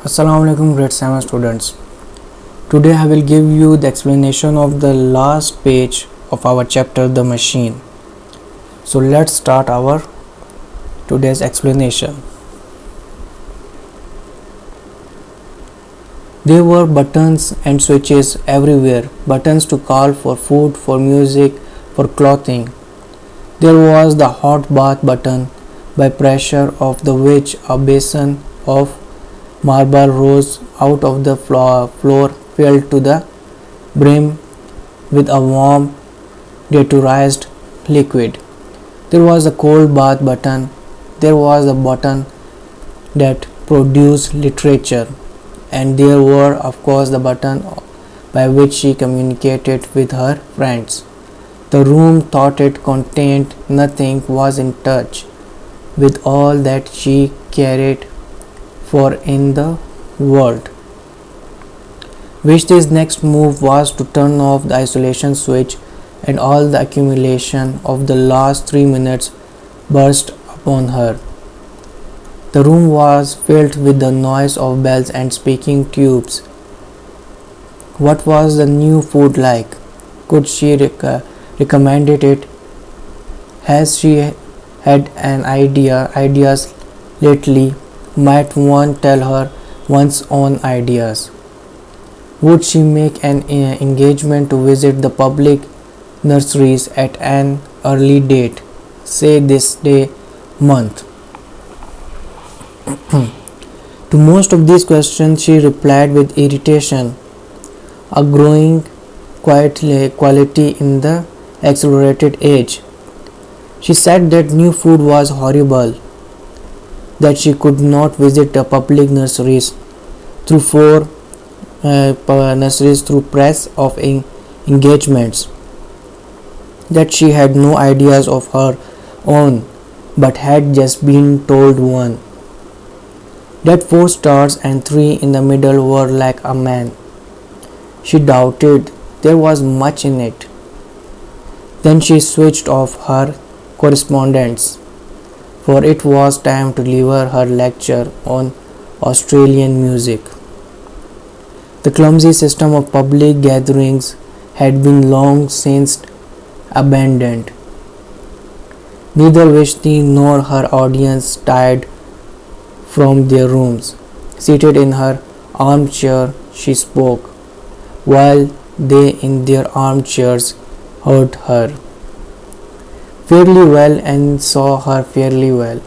Assalamualaikum grade 7 students. Today I will give you the explanation of the last page of our chapter The Machine. So let's start our today's explanation. There were buttons and switches everywhere, buttons to call for food, for music, for clothing. There was the hot bath button, by pressure of the which a basin of marble rose out of the floor filled to the brim with a warm deodorized liquid. There was a cold bath button. There was a button that produced literature, and there were of course the button by which she communicated with her friends. The room thought it contained nothing, was in touch with all that she cared for in the world. Vishti's next move was to turn off the isolation switch, and all the accumulation of the last 3 minutes burst upon her. The room was filled with the noise of bells and speaking tubes. What was the new food like? Could she recommend it? Has she had ideas lately? Might one tell her one's own ideas? Would she make an engagement to visit the public nurseries at an early date, say this day, month? To most of these questions she replied with irritation, a growing quality in the accelerated age. She said that new food was horrible, that she could not visit the public nurseries through press of engagements, that she had no ideas of her own but had just been told one, that 4 stars and 3 in the middle were like a man. She doubted there was much in it. Then she switched off her correspondence, for it was time to deliver her lecture on Australian music. The clumsy system of public gatherings had been long since abandoned. Neither Vishti nor her audience tired from their rooms. Seated in her armchair, she spoke, while they in their armchairs heard her fairly well and saw her fairly well.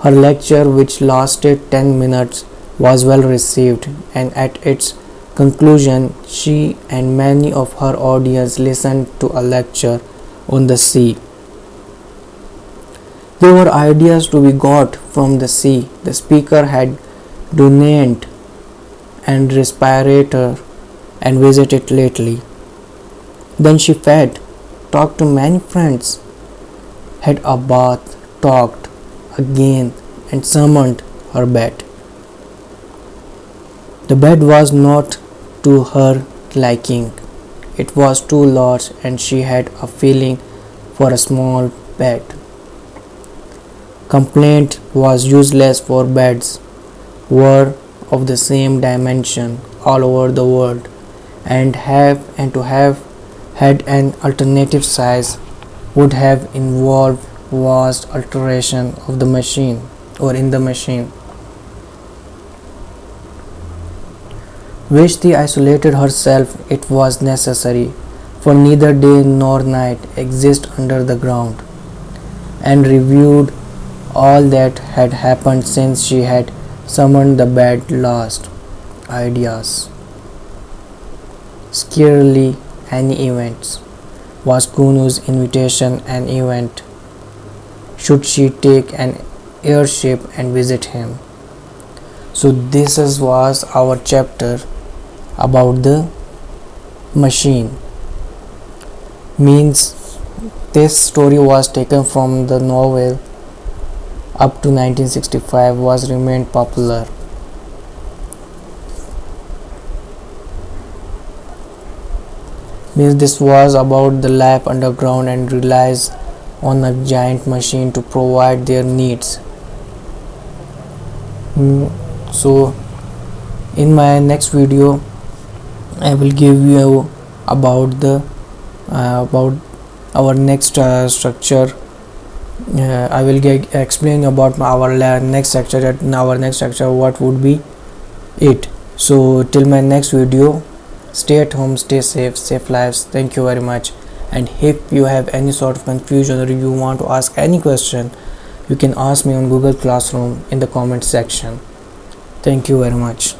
Her lecture, which lasted 10 minutes, was well received, and at its conclusion she and many of her audience listened to a lecture on the sea. There were ideas to be got from the sea. The speaker had donate and respirator and visited lately. Then she fed, talked to many friends, had a bath, talked again, and summoned her bed. The bed was not to her liking. It was too large, and she had a feeling for a small bed. Complaint was useless, for beds were of the same dimension all over the world, and to have had an alternative size would have involved vast alteration of the machine or in the machine. Vishti isolated herself. It was necessary, for neither day nor night exist under the ground, and reviewed all that had happened since she had summoned the bed last. Ideas. Scarcely any events. Was Kunu's invitation an event? Should she take an airship and visit him? So this was our chapter about the machine. Means this story was taken from the novel up to 1965, was remained popular. Means this was about the life underground and relies on a giant machine to provide their needs. So in my next video I will give you about the about our next structure. I will explain about our next structure. At our next structure, what would be it. So till my next video, stay at home, stay safe, safe lives. Thank you very much. And if you have any sort of confusion or you want to ask any question, you can ask me on Google Classroom in the comment section. Thank you very much.